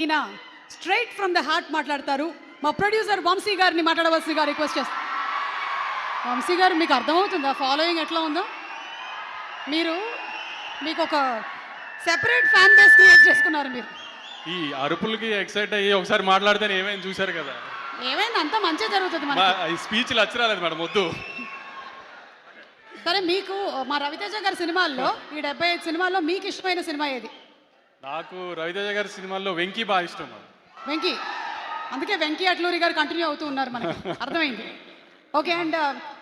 ఈయన straight from the heart మాట్లాడతారు. మా ప్రొడ్యూసర్ వంశీ గారిని మాట్లాడవలసిందిగా రిక్వెస్ట్ చేస్తాను. వంశీ గారు, మీకు అర్థమవుతుందా ఫాలోయింగ్ ఎట్లా ఉందో? మీకు ఒక సెపరేట్ ఫ్యాన్ బేస్ క్రియేట్ చేసుకున్నారు మీరు. ఈ అరుపులకి ఎక్సైట్ అయ్యి ఒకసారి మాట్లాడితే ఏమైంది చూశారు కదా. ఏమైంది, అంతా మంచిగా జరుగుతుంది మనకి. ఈ స్పీచ్లు అచ్చరాలేదు మేడం, వద్దు. సరే, మీకు మా రవితేజ గారి సినిమాల్లో ఈ 75 సినిమాల్లో మీకు ఇష్టమైన సినిమా ఏది? నాకు రవితేజ గారి సినిమాల్లో వెంకీ బాగా ఇష్టం. వెంకీ, అందుకే వెంకీ అట్లూరి గారు కంటిన్యూ అవుతూ ఉన్నారు, మనకి అర్థమైంది. ఓకే, అండ్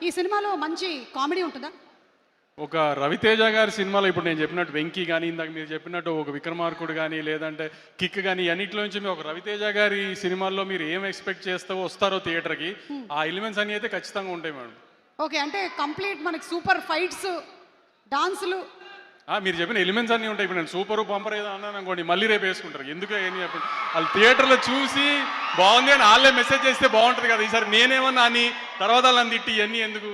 ఈ సినిమాలో మంచి కామెడీ ఉంటుందా? ఒక రవితేజ గారి సినిమాలో ఇప్పుడు నేను చెప్పినట్టు వెంకీ కానీ, ఇందాక మీరు చెప్పినట్టు ఒక విక్రమార్కుడు కానీ, లేదంటే కిక్ కానీ, అన్నింటిలోంచి మీరు ఒక రవితేజ గారి సినిమాల్లో మీరు ఏం ఎక్స్పెక్ట్ చేస్తావో వస్తారో థియేటర్కి, ఆ ఎలిమెంట్స్ అన్నీ అయితే ఖచ్చితంగా ఉంటాయి మేడం. ఓకే, అంటే కంప్లీట్ మనకి సూపర్ ఫైట్స్, డాన్సులు, మీరు చెప్పిన ఎలిమెంట్స్ అన్నీ ఉంటాయి. ఇప్పుడు నేను సూపర్ బంపర్ ఏదో అన్నాను అనుకోండి, మళ్ళీ రేపు వేసుకుంటారు. ఎందుకు ఏం చెప్పండి, వాళ్ళు థియేటర్లో చూసి బాగుంది అని వాళ్ళే మెసేజ్ చేస్తే బాగుంటుంది కదా. ఈసారి నేనేమన్నా అని తర్వాత వాళ్ళని తిట్టి ఇవన్నీ ఎందుకు,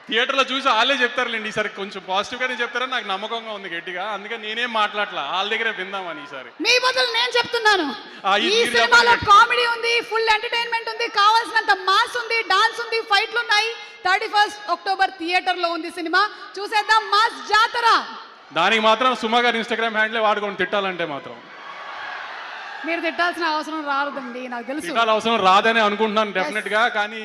థియేటర్లో చూసి వాళ్ళే చెప్తారులేండి. ఈసారి కొంచెం పాజిటివ్గానే చెప్తారని నాకు నమ్మకంగా ఉంది గట్టిగా. అందుకే నేనేం మాట్లాడలా, వాళ్ళ దగ్గరే విందామని. ఈసారి మీ బదులు నేను చెప్తున్నాను, ఈ సినిమాలో కామెడీ ఉంది, ఫుల్ ఎంటర్టైన్మెంట్ ఉంది, కావాల్సినంత మాస్ ఉంది, డాన్స్ ఉంది, ఫైట్లు ఉన్నాయి. 31 అక్టోబర్ థియేటర్లో ఉంది సినిమా, చూసేద్దాం మాస్ జాతర. దానికి మాత్రం సుమా గారి ఇన్స్టాగ్రామ్ హ్యాండ్లే వాడుకొని తిట్టాలంటే మాత్రం మీరు తిట్టాల్సిన అవసరం రాదండి, నాకు తెలుసు. తిట్టాల్సిన అవసరం రాదని అనుకుంటున్నాను డెఫినెట్గా. కానీ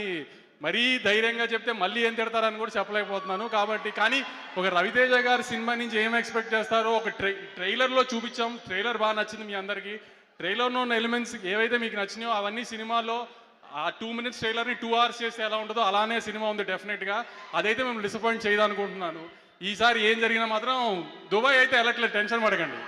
మరీ ధైర్యంగా చెప్తే మళ్ళీ ఏం తిడతారని కూడా చెప్పలేకపోతున్నాను. కాబట్టి కానీ ఒక రవితేజ గారి సినిమా నుంచి ఏం ఎక్స్పెక్ట్ చేస్తారో ఒక ట్రైలర్లో చూపించాం. ట్రైలర్ బాగా నచ్చింది మీ అందరికీ. ట్రైలర్లో ఉన్న ఎలిమెంట్స్ ఏవైతే మీకు నచ్చినాయో అవన్నీ సినిమాలో ఆ 2 minutes ట్రైలర్ని 2 hours చేస్తే ఎలా ఉంటుందో అలానే సినిమా ఉంది డెఫినెట్గా. అదైతే మేము డిసప్పాయింట్ చేయదనుకుంటున్నాను. ఈసారి ఏం జరిగినా మాత్రం దుబాయ్ అయితే వెళ్ళట్లేదు, టెన్షన్ పడకండి.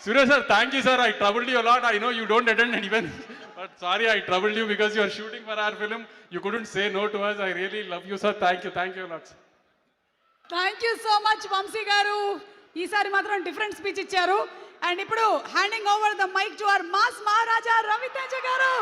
Suresh sir, thank you sir. I troubled you a lot. I know you don't attend an event, but sorry I troubled you because you are shooting for our film. You couldn't say no to us. I really love you sir. Thank you a lot. Thank you so much Vamsi garu. ఈసారి మాత్రం different speech ఇచ్చారు. And ఇప్పుడు handing over the mic to our mass Maharaja Ravi Teja గారు.